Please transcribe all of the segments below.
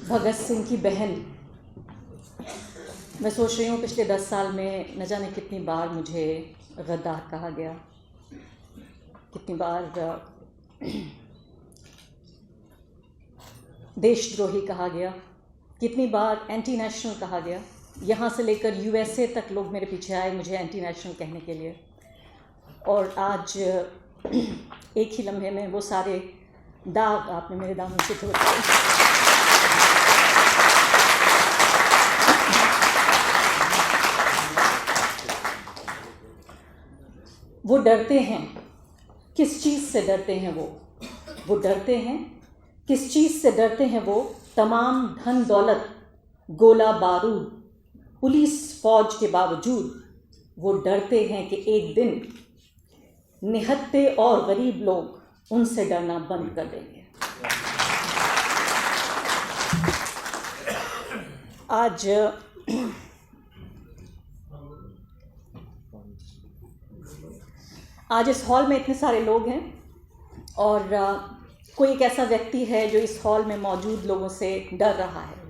भगत सिंह की बहन। मैं सोच रही हूँ पिछले 10 साल में न जाने कितनी बार मुझे गद्दार कहा गया, कितनी बार देशद्रोही कहा गया, कितनी बार एंटी नेशनल कहा गया। यहाँ से लेकर यूएसए तक लोग मेरे पीछे आए मुझे एंटी नेशनल कहने के लिए। और आज एक ही लम्हे में वो सारे दाग आपने मेरे दामन से धो दिए। वो डरते हैं, किस चीज़ से डरते हैं वो डरते हैं, किस चीज़ से डरते हैं वो? तमाम धन दौलत, गोला बारूद, पुलिस फौज के बावजूद वो डरते हैं कि एक दिन निहत्थे और गरीब लोग उनसे डरना बंद कर देंगे। आज इस हॉल में इतने सारे लोग हैं और कोई एक ऐसा व्यक्ति है जो इस हॉल में मौजूद लोगों से डर रहा है।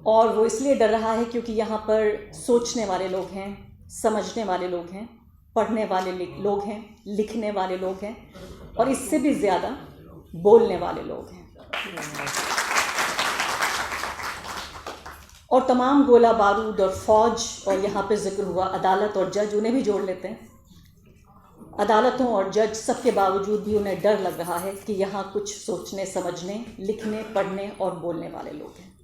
और वो इसलिए डर रहा है क्योंकि यहाँ पर सोचने वाले लोग हैं, समझने वाले लोग हैं, पढ़ने वाले लोग हैं, लिखने वाले लोग हैं और इससे भी ज़्यादा बोलने वाले लोग हैं। और तमाम गोला बारूद और फौज, और यहाँ पे जिक्र हुआ अदालत और जज, उन्हें भी जोड़ लेते हैं। अदालतों और जज सबके बावजूद भी उन्हें डर लग रहा है कि यहाँ कुछ सोचने, समझने, लिखने, पढ़ने और बोलने वाले लोग हैं।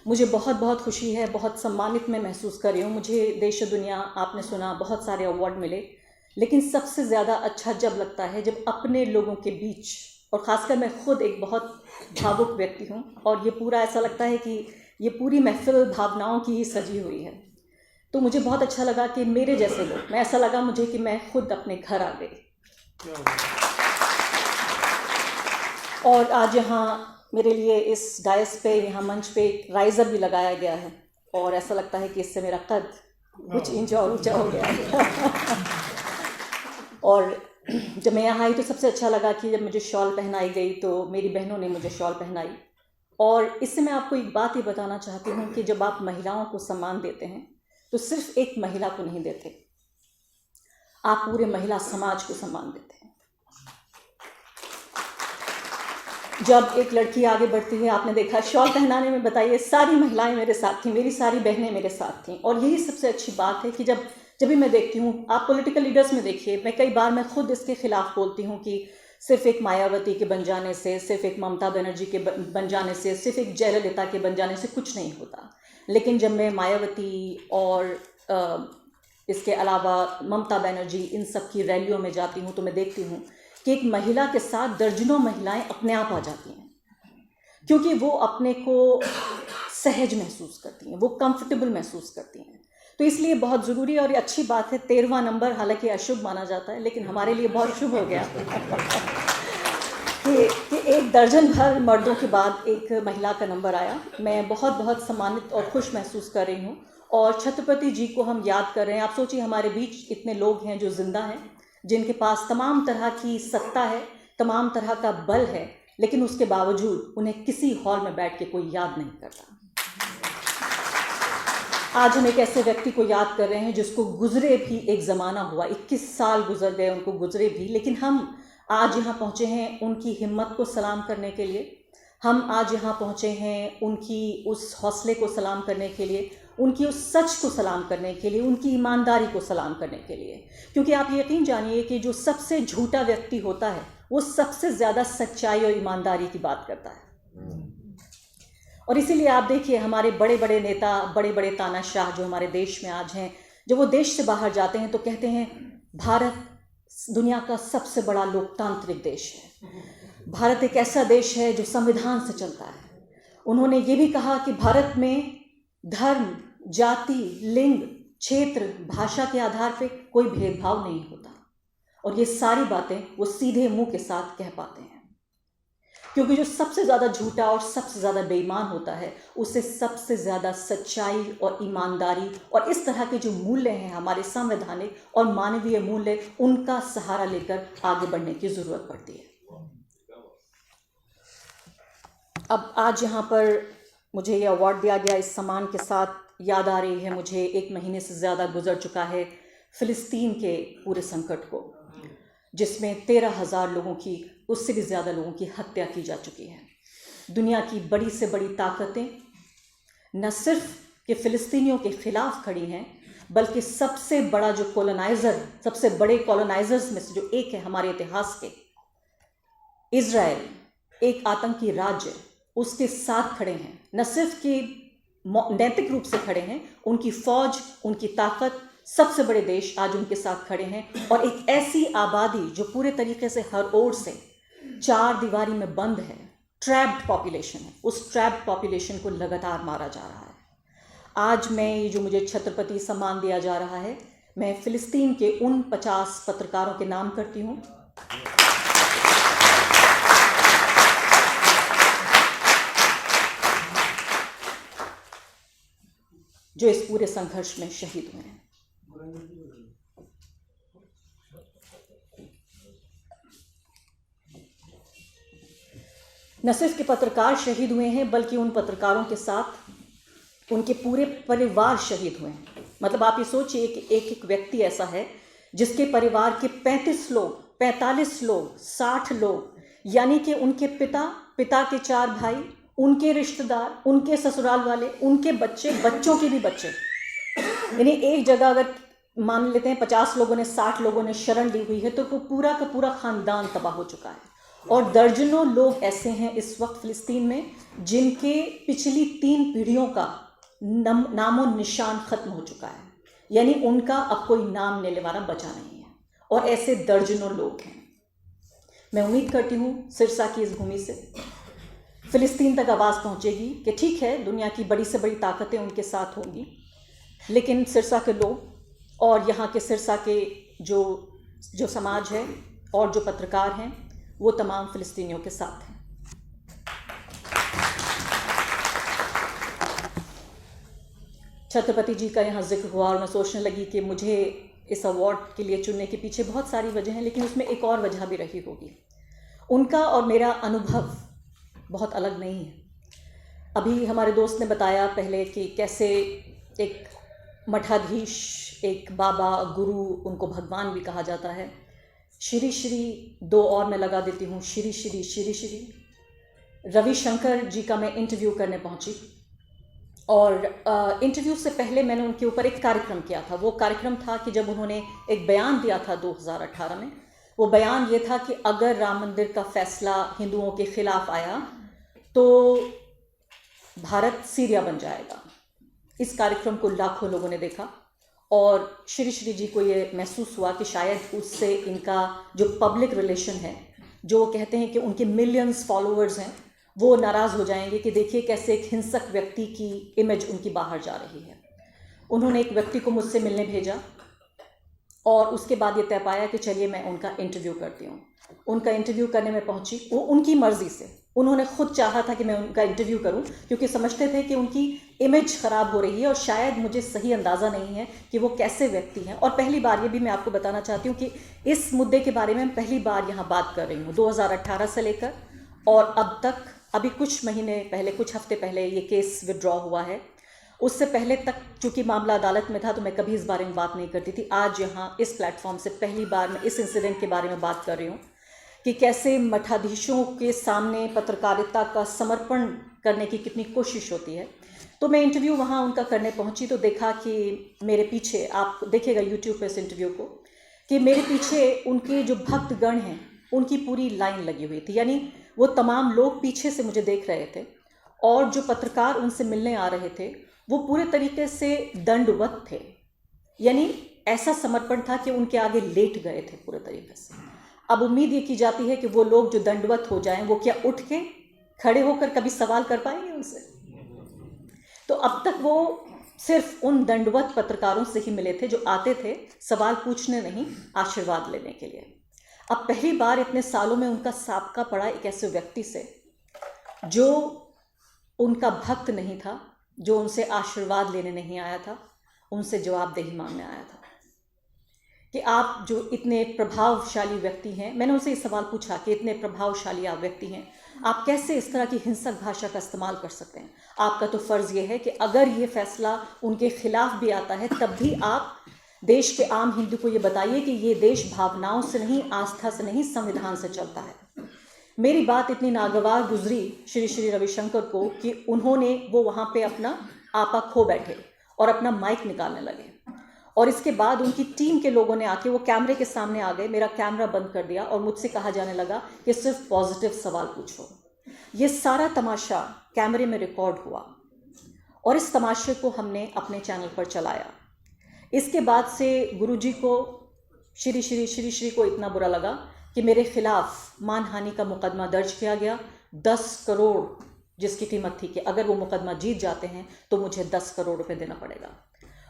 मुझे बहुत बहुत खुशी है, बहुत सम्मानित मैं महसूस कर रही हूँ। मुझे देश दुनिया, आपने सुना, बहुत सारे अवार्ड मिले, लेकिन सबसे ज़्यादा अच्छा जब लगता है जब अपने लोगों के बीच, और ख़ासकर मैं खुद एक बहुत भावुक व्यक्ति हूँ और ये पूरा ऐसा लगता है कि ये पूरी महफिल भावनाओं की ही सजी हुई है। तो मुझे बहुत अच्छा लगा कि मेरे जैसे लोग, मैं ऐसा लगा मुझे कि मैं खुद अपने घर आ गई। और आज यहाँ मेरे लिए इस डायस पे, यहाँ मंच पे एक राइज़र भी लगाया गया है और ऐसा लगता है कि इससे मेरा कद कुछ इंच और ऊंचा हो गया है। और जब मैं यहाँ आई तो सबसे अच्छा लगा कि जब मुझे शॉल पहनाई गई तो मेरी बहनों ने मुझे शॉल पहनाई। और इससे मैं आपको एक बात ही बताना चाहती हूँ कि जब आप महिलाओं को सम्मान देते हैं तो सिर्फ एक महिला को नहीं देते, आप पूरे महिला समाज को सम्मान देते हैं। जब एक लड़की आगे बढ़ती है, आपने देखा शॉल पहनाने में, बताइए, सारी महिलाएं मेरे साथ थीं, मेरी सारी बहनें मेरे साथ थीं। और यही सबसे अच्छी बात है कि जब भी मैं देखती हूँ, आप पॉलिटिकल लीडर्स में देखिए, मैं कई बार मैं खुद इसके खिलाफ बोलती हूँ कि सिर्फ एक मायावती के बन जाने से, सिर्फ एक ममता बनर्जी के बन जाने से, सिर्फ एक जयललिता के बन जाने से कुछ नहीं होता। लेकिन जब मैं मायावती और इसके अलावा ममता बनर्जी, इन सब की रैलियों में जाती हूँ तो मैं देखती हूँ कि एक महिला के साथ दर्जनों महिलाएं अपने आप आ जाती हैं, क्योंकि वो अपने को सहज महसूस करती हैं, वो कंफर्टेबल महसूस करती हैं। तो इसलिए बहुत ज़रूरी है और ये अच्छी बात है। 13वां नंबर हालांकि अशुभ माना जाता है, लेकिन हमारे लिए बहुत शुभ हो गया कि एक दर्जन भर मर्दों के बाद एक महिला का नंबर आया। मैं बहुत बहुत सम्मानित और खुश महसूस कर रही हूँ। और छत्रपति जी को हम याद कर रहे हैं। आप सोचिए, हमारे बीच इतने लोग हैं जो जिंदा हैं, जिनके पास तमाम तरह की सत्ता है, तमाम तरह का बल है, लेकिन उसके बावजूद उन्हें किसी हॉल में बैठ के कोई याद नहीं करता। आज हम एक ऐसे व्यक्ति को याद कर रहे हैं जिसको गुजरे भी एक ज़माना हुआ, 21 साल गुजर गए उनको गुजरे भी, लेकिन हम आज यहाँ पहुँचे हैं उनकी हिम्मत को सलाम करने के लिए। हम आज यहाँ पहुँचे हैं उनकी उस हौसले को सलाम करने के लिए, उनकी उस सच को सलाम करने के लिए, उनकी ईमानदारी को सलाम करने के लिए। क्योंकि आप यकीन जानिए कि जो सबसे झूठा व्यक्ति होता है वो सबसे ज़्यादा सच्चाई और ईमानदारी की बात करता है। और इसीलिए आप देखिए, हमारे बड़े बड़े नेता, बड़े बड़े तानाशाह जो हमारे देश में आज हैं, जब वो देश से बाहर जाते हैं तो कहते हैं भारत दुनिया का सबसे बड़ा लोकतांत्रिक देश है, भारत एक ऐसा देश है जो संविधान से चलता है। उन्होंने ये भी कहा कि भारत में धर्म, जाति, लिंग, क्षेत्र, भाषा के आधार पे कोई भेदभाव नहीं होता। और ये सारी बातें वो सीधे मुंह के साथ कह पाते हैं, क्योंकि जो सबसे ज़्यादा झूठा और सबसे ज़्यादा बेईमान होता है, उसे सबसे ज़्यादा सच्चाई और ईमानदारी और इस तरह के जो मूल्य हैं, हमारे संवैधानिक और मानवीय मूल्य, उनका सहारा लेकर आगे बढ़ने की ज़रूरत पड़ती है। अब आज यहाँ पर मुझे ये अवार्ड दिया गया, इस सम्मान के साथ याद आ रही है मुझे 1 महीने से ज़्यादा गुजर चुका है फ़िलिस्तीन के पूरे संकट को, जिसमें 13,000 लोगों की, उससे भी ज़्यादा लोगों की हत्या की जा चुकी है। दुनिया की बड़ी से बड़ी ताकतें न सिर्फ कि फ़िलिस्तीनियों के ख़िलाफ़ खड़ी हैं, बल्कि सबसे बड़ा जो कॉलोनाइज़र, सबसे बड़े कॉलोनाइज़र्स में से जो एक है हमारे इतिहास के, इज़राइल, एक आतंकी राज्य, उसके साथ खड़े हैं। न सिर्फ कि नैतिक रूप से खड़े हैं, उनकी फ़ौज, उनकी ताकत, सबसे बड़े देश आज उनके साथ खड़े हैं। और एक ऐसी आबादी जो पूरे तरीके से हर ओर से चार दीवारी में बंद है, ट्रैप्ड पॉपुलेशन है, उस ट्रैप्ड पॉपुलेशन को लगातार मारा जा रहा है। आज मैं ये जो मुझे छत्रपति सम्मान दिया जा रहा है, मैं फ़िलिस्तीन के उन 50 पत्रकारों के नाम करती हूँ जो इस पूरे संघर्ष में शहीद हुए हैं। न सिर्फ के पत्रकार शहीद हुए हैं, बल्कि उन पत्रकारों के साथ उनके पूरे परिवार शहीद हुए हैं। मतलब आप ये सोचिए कि एक एक व्यक्ति ऐसा है जिसके परिवार के 35 लोग, 45 लोग, 60 लोग, यानी कि उनके पिता के 4 भाई, उनके रिश्तेदार, उनके ससुराल वाले, उनके बच्चे, बच्चों के भी बच्चे, यानी एक जगह अगर मान लेते हैं 50 लोगों ने, 60 लोगों ने शरण ली हुई है, तो वो पूरा का पूरा खानदान तबाह हो चुका है। और दर्जनों लोग ऐसे हैं इस वक्त फ़िलिस्तीन में जिनके पिछली 3 पीढ़ियों का नामो निशान ख़त्म हो चुका है, यानी उनका अब कोई नाम लेने वाला बचा नहीं है। और ऐसे दर्जनों लोग हैं। मैं उम्मीद करती हूँ सिरसा की इस भूमि से फ़िलिस्तीन तक आवाज़ पहुँचेगी कि ठीक है, दुनिया की बड़ी से बड़ी ताकतें उनके साथ होंगी, लेकिन सिरसा के लोग और यहाँ के सिरसा के जो समाज है और जो पत्रकार हैं, वो तमाम फ़िलिस्तीनियों के साथ हैं। छत्रपति जी का यहाँ जिक्र हुआ और मैं सोचने लगी कि मुझे इस अवार्ड के लिए चुनने के पीछे बहुत सारी वजह हैं, लेकिन उसमें एक और वजह भी रही होगी। उनका और मेरा अनुभव बहुत अलग नहीं है। अभी हमारे दोस्त ने बताया पहले कि कैसे एक मठाधीश, एक बाबा, गुरु, उनको भगवान भी कहा जाता है, श्री श्री 2 और मैं लगा देती हूँ, श्री श्री श्री श्री रविशंकर जी का मैं इंटरव्यू करने पहुँची। और इंटरव्यू से पहले मैंने उनके ऊपर एक कार्यक्रम किया था। वो कार्यक्रम था कि जब उन्होंने एक बयान दिया था 2018 में, वो बयान ये था कि अगर राम मंदिर का फैसला हिंदुओं के खिलाफ आया तो भारत सीरिया बन जाएगा। इस कार्यक्रम को लाखों लोगों ने देखा और श्री श्री जी को ये महसूस हुआ कि शायद उससे इनका जो पब्लिक रिलेशन है, जो कहते हैं कि उनके मिलियंस फॉलोअर्स हैं, वो नाराज़ हो जाएंगे कि देखिए कैसे एक हिंसक व्यक्ति की इमेज उनकी बाहर जा रही है। उन्होंने एक व्यक्ति को मुझसे मिलने भेजा और उसके बाद ये तय पाया कि चलिए मैं उनका इंटरव्यू करती हूँ। उनका इंटरव्यू करने में पहुँची, वो उनकी मर्ज़ी से, उन्होंने खुद चाहा था कि मैं उनका इंटरव्यू करूं, क्योंकि समझते थे कि उनकी इमेज ख़राब हो रही है और शायद मुझे सही अंदाज़ा नहीं है कि वो कैसे व्यक्ति हैं। और पहली बार, ये भी मैं आपको बताना चाहती हूँ कि इस मुद्दे के बारे में मैं पहली बार यहाँ बात कर रही हूँ। 2018 से लेकर और अब तक, अभी कुछ महीने पहले, कुछ हफ्ते पहले ये केस विड्रॉ हुआ है। उससे पहले तक चूँकि मामला अदालत में था तो मैं कभी इस बारे में बात नहीं करती थी। आज यहाँ इस प्लेटफॉर्म से पहली बार मैं इस इंसिडेंट के बारे में बात कर रही हूँ कि कैसे मठाधीशों के सामने पत्रकारिता का समर्पण करने की कितनी कोशिश होती है। तो मैं इंटरव्यू वहाँ उनका करने पहुँची तो देखा कि मेरे पीछे, आप देखिएगा यूट्यूब पे इस इंटरव्यू को, कि मेरे पीछे उनके जो भक्तगण हैं उनकी पूरी लाइन लगी हुई थी, यानी वो तमाम लोग पीछे से मुझे देख रहे थे और जो पत्रकार उनसे मिलने आ रहे थे वो पूरे तरीके से दंडवत थे, यानी ऐसा समर्पण था कि उनके आगे लेट गए थे पूरे तरीके से। अब उम्मीद ये की जाती है कि वो लोग जो दंडवत हो जाएं, वो क्या उठ के खड़े होकर कभी सवाल कर पाएंगे उनसे? तो अब तक वो सिर्फ उन दंडवत पत्रकारों से ही मिले थे जो आते थे सवाल पूछने नहीं, आशीर्वाद लेने के लिए। अब पहली बार इतने सालों में उनका साबका पड़ा एक ऐसे व्यक्ति से जो उनका भक्त नहीं था, जो उनसे आशीर्वाद लेने नहीं आया था, उनसे जवाबदेही मांगने आया था। कि आप जो इतने प्रभावशाली व्यक्ति हैं, मैंने उनसे ये सवाल पूछा कि इतने प्रभावशाली आप व्यक्ति हैं, आप कैसे इस तरह की हिंसक भाषा का इस्तेमाल कर सकते हैं? आपका तो फ़र्ज़ ये है कि अगर ये फ़ैसला उनके खिलाफ भी आता है तब भी आप देश के आम हिंदू को ये बताइए कि ये देश भावनाओं से नहीं, आस्था से नहीं, संविधान से चलता है। मेरी बात इतनी नागवार गुजरी श्री श्री रविशंकर को कि वो वहाँ पे अपना आपा खो बैठे और अपना माइक निकालने लगे। और इसके बाद उनकी टीम के लोगों ने आके वो कैमरे के सामने आ गए, मेरा कैमरा बंद कर दिया और मुझसे कहा जाने लगा कि सिर्फ पॉजिटिव सवाल पूछो। ये सारा तमाशा कैमरे में रिकॉर्ड हुआ और इस तमाशे को हमने अपने चैनल पर चलाया। इसके बाद से गुरुजी को, श्री श्री को इतना बुरा लगा कि मेरे खिलाफ मानहानि का मुकदमा दर्ज किया गया। 10 करोड़ जिसकी कीमत थी कि अगर वो मुकदमा जीत जाते हैं तो मुझे 10 करोड़ रुपए देना पड़ेगा।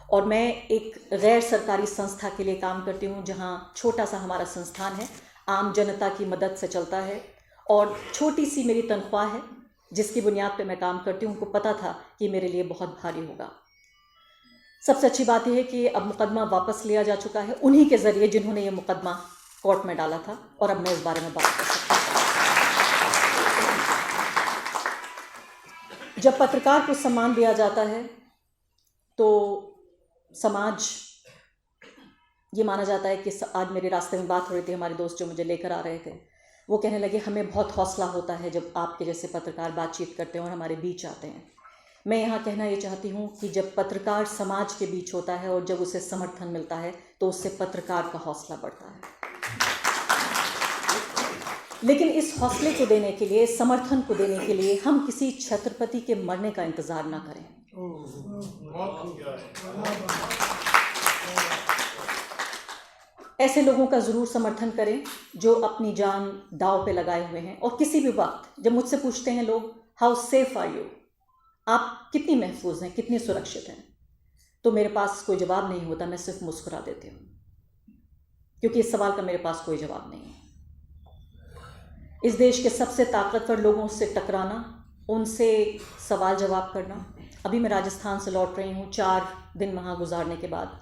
और मैं एक गैर सरकारी संस्था के लिए काम करती हूँ, जहाँ छोटा सा हमारा संस्थान है, आम जनता की मदद से चलता है और छोटी सी मेरी तनख्वाह है जिसकी बुनियाद पे मैं काम करती हूँ। उनको पता था कि मेरे लिए बहुत भारी होगा। सबसे अच्छी बात यह है कि अब मुकदमा वापस लिया जा चुका है, उन्हीं के ज़रिए जिन्होंने ये मुकदमा कोर्ट में डाला था, और अब मैं इस बारे में बात कर सकती हूँ। जब पत्रकार को सम्मान दिया जाता है तो समाज, ये माना जाता है कि आज मेरे रास्ते में बात हो रही थी, हमारे दोस्त जो मुझे लेकर आ रहे थे वो कहने लगे हमें बहुत हौसला होता है जब आपके जैसे पत्रकार बातचीत करते हैं और हमारे बीच आते हैं। मैं यहाँ कहना ये चाहती हूँ कि जब पत्रकार समाज के बीच होता है और जब उसे समर्थन मिलता है तो उससे पत्रकार का हौसला बढ़ता है। लेकिन इस हौसले को देने के लिए, समर्थन को देने के लिए हम किसी छत्रपति के मरने का इंतजार ना करें। ऐसे लोगों का ज़रूर समर्थन करें जो अपनी जान दांव पे लगाए हुए हैं। और किसी भी वक्त जब मुझसे पूछते हैं लोग हाउ सेफ आर यू, आप कितनी महफूज हैं, कितनी सुरक्षित हैं, तो मेरे पास कोई जवाब नहीं होता, मैं सिर्फ मुस्कुरा देती हूँ, क्योंकि इस सवाल का मेरे पास कोई जवाब नहीं है। इस देश के सबसे ताकतवर लोगों से टकराना, उनसे सवाल जवाब करना। अभी मैं राजस्थान से लौट रही हूँ 4 दिन वहाँ गुजारने के बाद।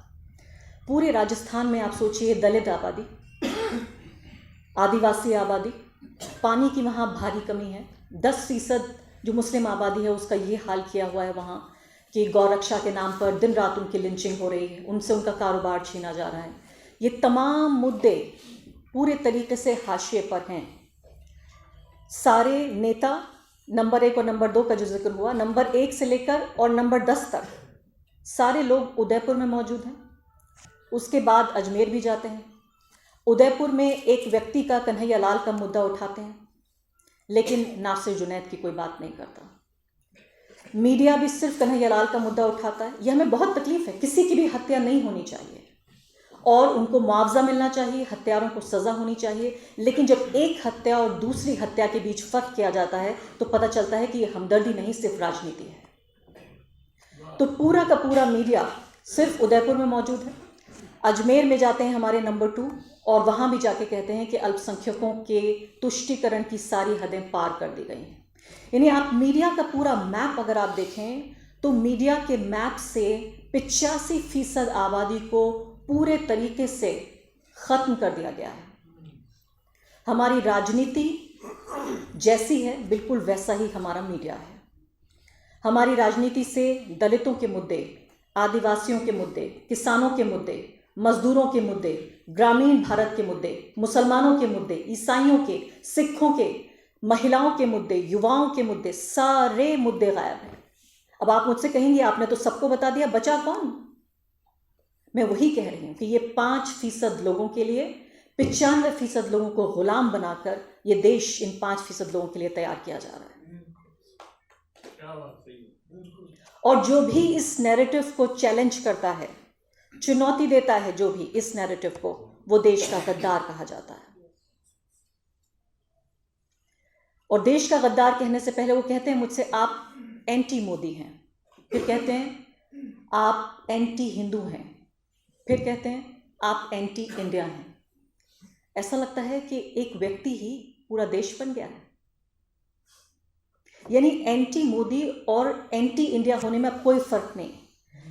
पूरे राजस्थान में आप सोचिए दलित आबादी, आदिवासी आबादी, पानी की वहाँ भारी कमी है। 10% जो मुस्लिम आबादी है उसका ये हाल किया हुआ है वहाँ कि गौरक्षा के नाम पर दिन रात उनकी लिंचिंग हो रही है, उनसे उनका कारोबार छीना जा रहा है। ये तमाम मुद्दे पूरे तरीके से हाशिए पर हैं। सारे नेता, नंबर 1 और नंबर 2 का जो जिक्र हुआ, नंबर 1 से लेकर और नंबर 10 तक सारे लोग उदयपुर में मौजूद हैं। उसके बाद अजमेर भी जाते हैं। उदयपुर में एक व्यक्ति का, कन्हैया लाल का मुद्दा उठाते हैं, लेकिन नासिर जुनैद की कोई बात नहीं करता। मीडिया भी सिर्फ कन्हैया लाल का मुद्दा उठाता है। यह हमें बहुत तकलीफ है। किसी की भी हत्या नहीं होनी चाहिए और उनको मुआवजा मिलना चाहिए, हत्यारों को सज़ा होनी चाहिए। लेकिन जब एक हत्या और दूसरी हत्या के बीच फ़र्क किया जाता है तो पता चलता है कि ये हमदर्दी नहीं, सिर्फ राजनीति है। तो पूरा का पूरा मीडिया सिर्फ उदयपुर में मौजूद है। अजमेर में जाते हैं हमारे नंबर 2 और वहाँ भी जाके कहते हैं कि अल्पसंख्यकों के तुष्टीकरण की सारी हदें पार कर दी गई हैं। यानी आप मीडिया का पूरा मैप अगर आप देखें तो मीडिया के मैप से 85% आबादी को पूरे तरीके से ख़त्म कर दिया गया है। हमारी राजनीति जैसी है बिल्कुल वैसा ही हमारा मीडिया है। हमारी राजनीति से दलितों के मुद्दे, आदिवासियों के मुद्दे, किसानों के मुद्दे, मजदूरों के मुद्दे, ग्रामीण भारत के मुद्दे, मुसलमानों के मुद्दे, ईसाइयों के, सिखों के, महिलाओं के मुद्दे, युवाओं के मुद्दे, सारे मुद्दे गायब हैं। अब आप मुझसे कहेंगे आपने तो सबको बता दिया, बचा कौन? मैं वही कह रही हूँ कि ये 5% लोगों के लिए, 95% लोगों को गुलाम बनाकर ये देश इन 5% लोगों के लिए तैयार किया जा रहा है। और जो भी इस नैरेटिव को चैलेंज करता है, चुनौती देता है, जो भी इस नैरेटिव को, वो देश का गद्दार कहा जाता है। और देश का गद्दार कहने से पहले वो कहते हैं मुझसे आप एंटी मोदी हैं, फिर कहते हैं आप एंटी हिंदू हैं, फिर कहते हैं आप एंटी इंडिया हैं। ऐसा लगता है कि एक व्यक्ति ही पूरा देश बन गया है। यानी एंटी मोदी और एंटी इंडिया होने में अब कोई फर्क नहीं।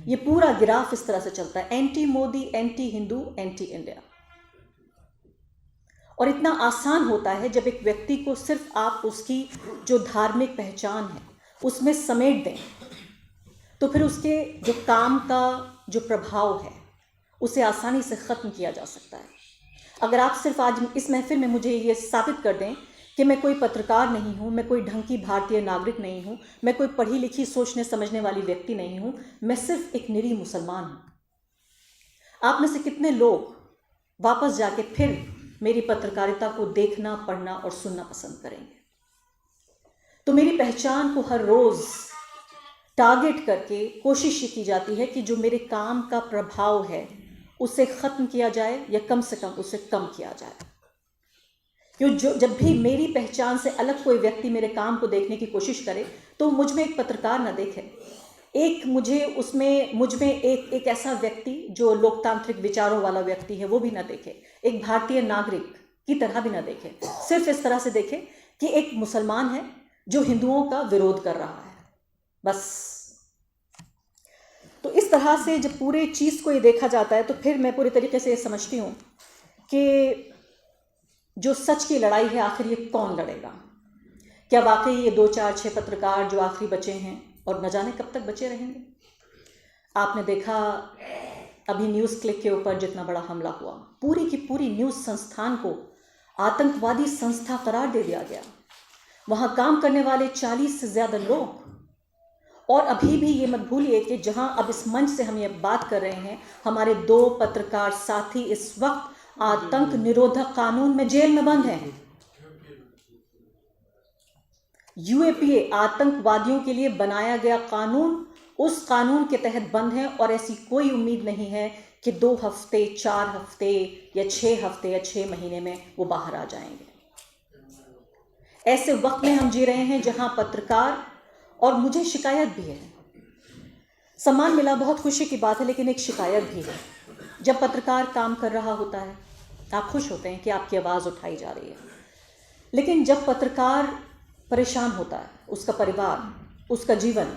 ये पूरा ग्राफ इस तरह से चलता है, anti Modi, anti Hindu, anti India. और इतना आसान होता है जब एक व्यक्ति को सिर्फ आप उसकी जो धार्मिक पहचान है उसमें समेट दें, तो फिर उसके जो काम का जो प्रभाव है उसे आसानी से ख़त्म किया जा सकता है। अगर आप सिर्फ आज इस महफिल में मुझे ये साबित कर दें कि मैं कोई पत्रकार नहीं हूँ, मैं कोई ढंग की भारतीय नागरिक नहीं हूँ, मैं कोई पढ़ी लिखी सोचने समझने वाली व्यक्ति नहीं हूँ, मैं सिर्फ एक निरीह मुसलमान हूँ, आप में से कितने लोग वापस जाके फिर मेरी पत्रकारिता को देखना, पढ़ना और सुनना पसंद करेंगे? तो मेरी पहचान को हर रोज़ टारगेट करके कोशिश ये की जाती है कि जो मेरे काम का प्रभाव है उसे ख़त्म किया जाए या कम से कम उसे कम किया जाए। क्यों जब भी मेरी पहचान से अलग कोई व्यक्ति मेरे काम को देखने की कोशिश करे तो मुझ में एक पत्रकार न देखे, एक मुझ में एक ऐसा व्यक्ति जो लोकतांत्रिक विचारों वाला व्यक्ति है वो भी ना देखे, एक भारतीय नागरिक की तरह भी ना देखे, सिर्फ इस तरह से देखे कि एक मुसलमान है जो हिंदुओं का विरोध कर रहा है, बस। तो इस तरह से जब पूरे चीज़ को ये देखा जाता है तो फिर मैं पूरी तरीके से ये समझती हूँ कि जो सच की लड़ाई है आखिर ये कौन लड़ेगा? क्या वाकई ये 2, 4, 6 पत्रकार जो आखिरी बचे हैं और न जाने कब तक बचे रहेंगे? आपने देखा अभी न्यूज़ क्लिक के ऊपर जितना बड़ा हमला हुआ, पूरी की पूरी न्यूज़ संस्थान को आतंकवादी संस्था करार दे दिया गया, वहाँ काम करने वाले 40 से ज़्यादा लोग। और अभी भी ये मत भूलिए कि जहाँ अब इस मंच से हम ये बात कर रहे हैं, हमारे 2 पत्रकार साथी इस वक्त आतंक निरोधक कानून में जेल में बंद हैं। यूएपीए आतंकवादियों के लिए बनाया गया कानून, उस कानून के तहत बंद है और ऐसी कोई उम्मीद नहीं है कि 2 हफ्ते, 4 हफ्ते या 6 हफ्ते या 6 महीने में वो बाहर आ जाएंगे। ऐसे वक्त में हम जी रहे हैं जहां पत्रकार, और मुझे शिकायत भी है, सम्मान मिला बहुत खुशी की बात है, लेकिन एक शिकायत भी है। जब पत्रकार काम कर रहा होता है आप खुश होते हैं कि आपकी आवाज़ उठाई जा रही है, लेकिन जब पत्रकार परेशान होता है, उसका परिवार, उसका जीवन,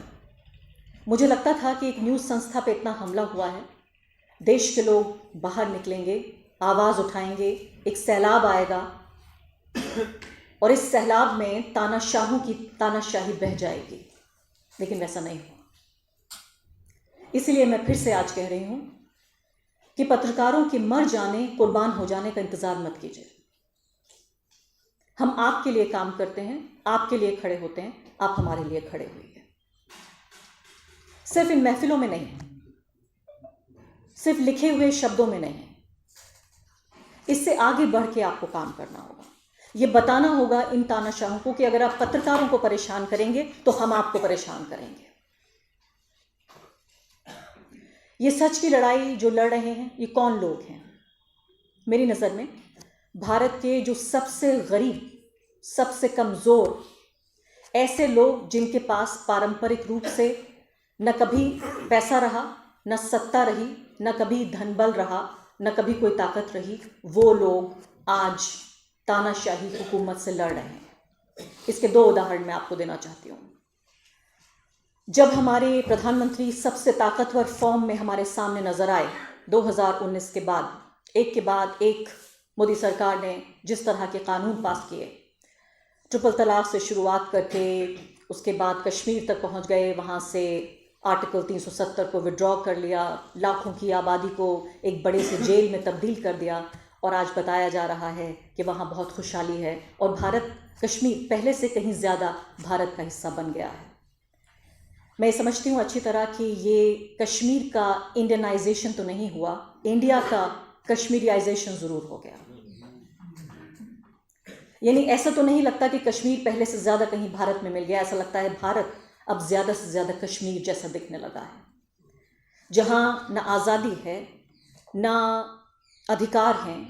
मुझे लगता था कि एक न्यूज़ संस्था पे इतना हमला हुआ है, देश के लोग बाहर निकलेंगे, आवाज़ उठाएंगे, एक सैलाब आएगा और इस सैलाब में तानाशाहों की तानाशाही बह जाएगी, लेकिन वैसा नहीं हुआ। इसलिए मैं फिर से आज कह रही हूँ कि पत्रकारों के मर जाने, कुर्बान हो जाने का इंतज़ार मत कीजिए। हम आपके लिए काम करते हैं, आपके लिए खड़े होते हैं, आप हमारे लिए खड़े हुए। सिर्फ इन महफिलों में नहीं, सिर्फ लिखे हुए शब्दों में नहीं, इससे आगे बढ़ के आपको काम करना होगा। ये बताना होगा इन तानाशाहों को कि अगर आप पत्रकारों को परेशान करेंगे तो हम आपको परेशान करेंगे। ये सच की लड़ाई जो लड़ रहे हैं ये कौन लोग हैं? मेरी नज़र में भारत के जो सबसे गरीब, सबसे कमज़ोर, ऐसे लोग जिनके पास पारंपरिक रूप से न कभी पैसा रहा, न सत्ता रही, न कभी धनबल रहा, न कभी कोई ताकत रही, वो लोग आज तानाशाही हुकूमत से लड़ रहे हैं। इसके 2 उदाहरण मैं आपको देना चाहती हूँ। जब हमारे प्रधानमंत्री सबसे ताकतवर फॉर्म में हमारे सामने नजर आए 2019 के बाद एक मोदी सरकार ने जिस तरह के कानून पास किए, ट्रिपल तलाक से शुरुआत करके उसके बाद कश्मीर तक पहुंच गए, वहां से आर्टिकल 370 को विड्रॉ कर लिया, लाखों की आबादी को एक बड़े से जेल में तब्दील कर दिया, और आज बताया जा रहा है कि वहाँ बहुत खुशहाली है और भारत, कश्मीर पहले से कहीं ज़्यादा भारत का हिस्सा बन गया है। मैं समझती हूँ अच्छी तरह कि ये कश्मीर का इंडियनाइजेशन तो नहीं हुआ, इंडिया का कश्मीरियाइजेशन ज़रूर हो गया। यानी ऐसा तो नहीं लगता कि कश्मीर पहले से ज़्यादा कहीं भारत में मिल गया, ऐसा लगता है भारत अब ज़्यादा से ज़्यादा कश्मीर जैसा दिखने लगा है, जहाँ न आज़ादी है, न अधिकार हैं।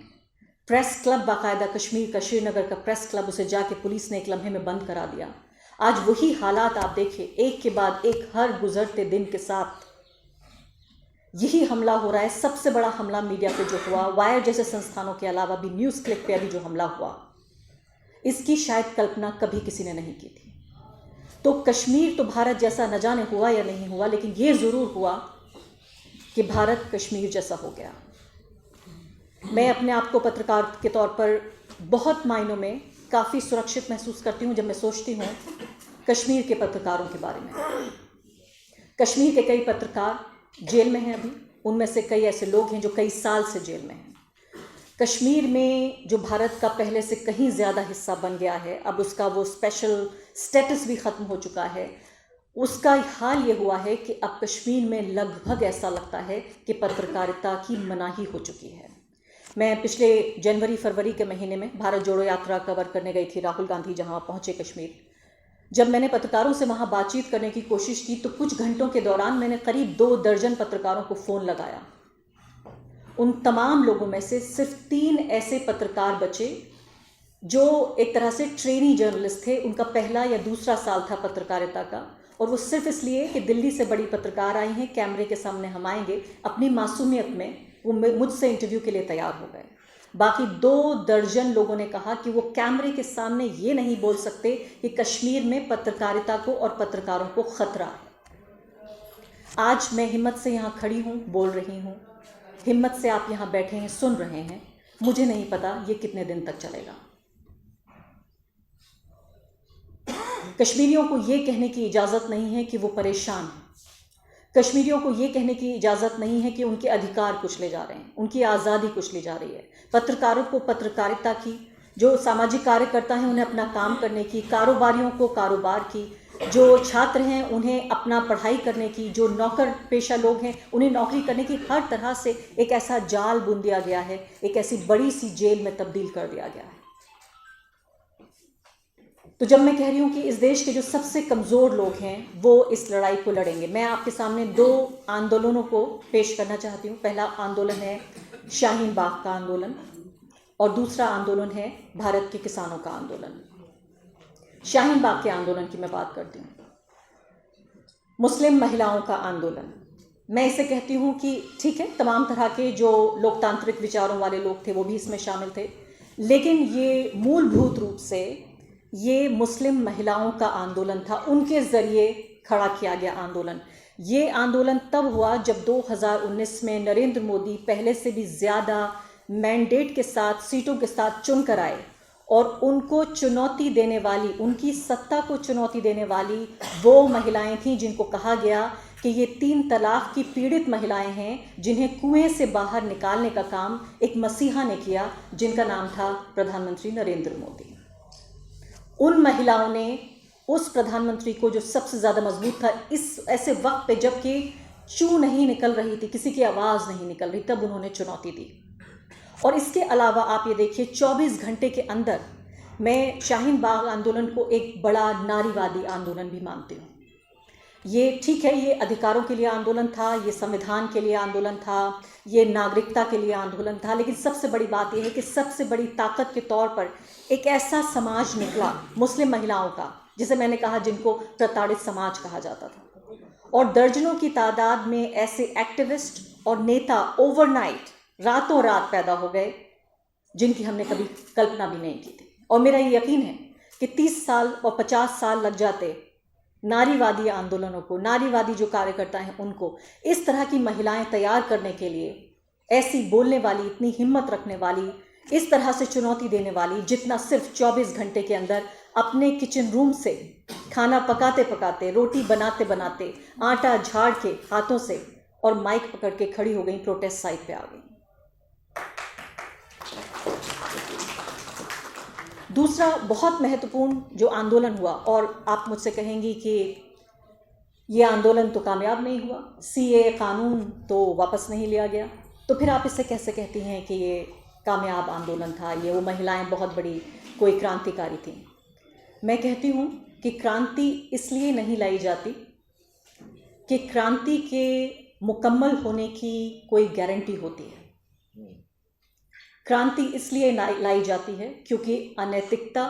प्रेस क्लब, बाकायदा कश्मीर का श्रीनगर का प्रेस क्लब, उसे जाके पुलिस ने एक लम्हे में बंद करा दिया। आज वही हालात आप देखिए, एक के बाद एक हर गुजरते दिन के साथ यही हमला हो रहा है। सबसे बड़ा हमला मीडिया पे जो हुआ, वायर जैसे संस्थानों के अलावा भी न्यूज़ क्लिक पे अभी जो हमला हुआ, इसकी शायद कल्पना कभी किसी ने नहीं की थी। तो कश्मीर तो भारत जैसा न जाने हुआ या नहीं हुआ, लेकिन ये ज़रूर हुआ कि भारत कश्मीर जैसा हो गया। मैं अपने आप को पत्रकार के तौर पर बहुत मायनों में काफ़ी सुरक्षित महसूस करती हूँ जब मैं सोचती हूँ कश्मीर के पत्रकारों के बारे में। कश्मीर के कई पत्रकार जेल में हैं अभी, उनमें से कई ऐसे लोग हैं जो कई साल से जेल में हैं। कश्मीर में जो भारत का पहले से कहीं ज़्यादा हिस्सा बन गया है, अब उसका वो स्पेशल स्टेटस भी ख़त्म हो चुका है, उसका हाल ये हुआ है कि अब कश्मीर में लगभग ऐसा लगता है कि पत्रकारिता की मनाही हो चुकी है। मैं पिछले जनवरी फरवरी के महीने में भारत जोड़ो यात्रा कवर करने गई थी, राहुल गांधी जहां पहुंचे कश्मीर। जब मैंने पत्रकारों से वहां बातचीत करने की कोशिश की तो कुछ घंटों के दौरान मैंने करीब 2 दर्जन पत्रकारों को फ़ोन लगाया। उन तमाम लोगों में से सिर्फ 3 ऐसे पत्रकार बचे जो एक तरह से ट्रेनी जर्नलिस्ट थे। उनका पहला या दूसरा साल था पत्रकारिता का, और वो सिर्फ इसलिए कि दिल्ली से बड़ी पत्रकार आई हैं, कैमरे के सामने हम आएंगे, अपनी मासूमियत में वो मुझसे इंटरव्यू के लिए तैयार हो गए। बाकी 2 दर्जन लोगों ने कहा कि वो कैमरे के सामने ये नहीं बोल सकते कि कश्मीर में पत्रकारिता को और पत्रकारों को खतरा है। आज मैं हिम्मत से यहाँ खड़ी हूँ, बोल रही हूँ, हिम्मत से आप यहाँ बैठे हैं, सुन रहे हैं। मुझे नहीं पता ये कितने दिन तक चलेगा। कश्मीरियों को ये कहने की इजाज़त नहीं है कि वो परेशान हैं। कश्मीरियों को ये कहने की इजाज़त नहीं है कि उनके अधिकार कुचले जा रहे हैं, उनकी आज़ादी कुचली जा रही है। पत्रकारों को पत्रकारिता की, जो सामाजिक कार्यकर्ता हैं उन्हें अपना काम करने की, कारोबारियों को कारोबार की, जो छात्र हैं उन्हें अपना पढ़ाई करने की, जो नौकर पेशा लोग हैं उन्हें नौकरी करने की, हर तरह से एक ऐसा जाल बुन दिया गया है, एक ऐसी बड़ी सी जेल में तब्दील कर दिया गया है। तो जब मैं कह रही हूँ कि इस देश के जो सबसे कमज़ोर लोग हैं वो इस लड़ाई को लड़ेंगे, मैं आपके सामने 2 आंदोलनों को पेश करना चाहती हूँ। पहला आंदोलन है शाहीन बाग का आंदोलन और दूसरा आंदोलन है भारत के किसानों का आंदोलन। शाहीन बाग के आंदोलन की मैं बात करती हूँ। मुस्लिम महिलाओं का आंदोलन, मैं इसे कहती हूँ कि ठीक है, तमाम तरह के जो लोकतांत्रिक विचारों वाले लोग थे वो भी इसमें शामिल थे, लेकिन ये मूलभूत रूप से ये मुस्लिम महिलाओं का आंदोलन था, उनके ज़रिए खड़ा किया गया आंदोलन। ये आंदोलन तब हुआ जब 2019 में नरेंद्र मोदी पहले से भी ज़्यादा मैंडेट के साथ, सीटों के साथ चुन कर आए और उनको चुनौती देने वाली, उनकी सत्ता को चुनौती देने वाली वो महिलाएं थीं जिनको कहा गया कि ये 3 तलाक की पीड़ित महिलाएं हैं, जिन्हें कुएं से बाहर निकालने का काम एक मसीहा ने किया जिनका नाम था प्रधानमंत्री नरेंद्र मोदी। उन महिलाओं ने उस प्रधानमंत्री को, जो सबसे ज़्यादा मजबूत था इस ऐसे वक्त पे जबकि चू नहीं निकल रही थी, किसी की आवाज़ नहीं निकल रही, तब उन्होंने चुनौती दी। और इसके अलावा आप ये देखिए 24 घंटे के अंदर मैं शाहीन बाग आंदोलन को एक बड़ा नारीवादी आंदोलन भी मानती हूँ। ये ठीक है, ये अधिकारों के लिए आंदोलन था, ये संविधान के लिए आंदोलन था, ये नागरिकता के लिए आंदोलन था, लेकिन सबसे बड़ी बात यह है कि सबसे बड़ी ताकत के तौर पर एक ऐसा समाज निकला मुस्लिम महिलाओं का, जिसे मैंने कहा जिनको प्रताड़ित समाज कहा जाता था, और दर्जनों की तादाद में ऐसे एक्टिविस्ट और नेता ओवरनाइट, रातों रात पैदा हो गए जिनकी हमने कभी कल्पना भी नहीं की थी। और मेरा ये यकीन है कि 30 साल और 50 साल लग जाते नारीवादी आंदोलनों को, नारीवादी जो कार्यकर्ता हैं उनको, इस तरह की महिलाएं तैयार करने के लिए, ऐसी बोलने वाली, इतनी हिम्मत रखने वाली, इस तरह से चुनौती देने वाली, जितना सिर्फ 24 घंटे के अंदर अपने किचन रूम से खाना पकाते पकाते, रोटी बनाते बनाते, आटा झाड़ के हाथों से और माइक पकड़ के खड़ी हो गई, प्रोटेस्ट साइट पे आ गई। दूसरा बहुत महत्वपूर्ण जो आंदोलन हुआ, और आप मुझसे कहेंगी कि ये आंदोलन तो कामयाब नहीं हुआ, सीए कानून तो वापस नहीं लिया गया, तो फिर आप इससे कैसे कहती हैं कि ये कामयाब आंदोलन था, ये वो महिलाएं बहुत बड़ी कोई क्रांतिकारी थी? मैं कहती हूँ कि क्रांति इसलिए नहीं लाई जाती कि क्रांति के मुकम्मल होने की कोई गारंटी होती है। क्रांति इसलिए लाई जाती है क्योंकि अनैतिकता,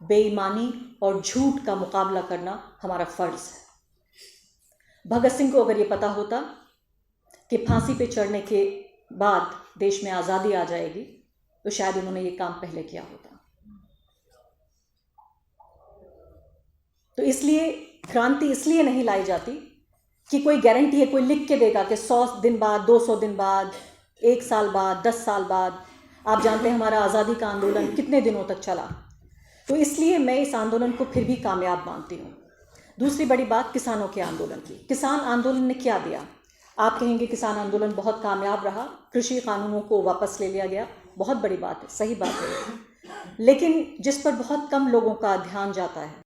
बेईमानी और झूठ का मुकाबला करना हमारा फर्ज है। भगत सिंह को अगर ये पता होता कि फांसी पे चढ़ने के बाद देश में आज़ादी आ जाएगी, तो शायद उन्होंने ये काम पहले किया होता। तो इसलिए क्रांति इसलिए नहीं लाई जाती कि कोई गारंटी है, कोई लिख के देगा कि 100 दिन बाद, 200 दिन बाद, 1 साल बाद, 10 साल बाद। आप जानते हैं हमारा आज़ादी का आंदोलन कितने दिनों तक चला। तो इसलिए मैं इस आंदोलन को फिर भी कामयाब मानती हूँ। दूसरी बड़ी बात किसानों के आंदोलन की। किसान आंदोलन ने क्या दिया? आप कहेंगे किसान आंदोलन बहुत कामयाब रहा, कृषि कानूनों को वापस ले लिया गया, बहुत बड़ी बात है, सही बात है। लेकिन जिस पर बहुत कम लोगों का ध्यान जाता है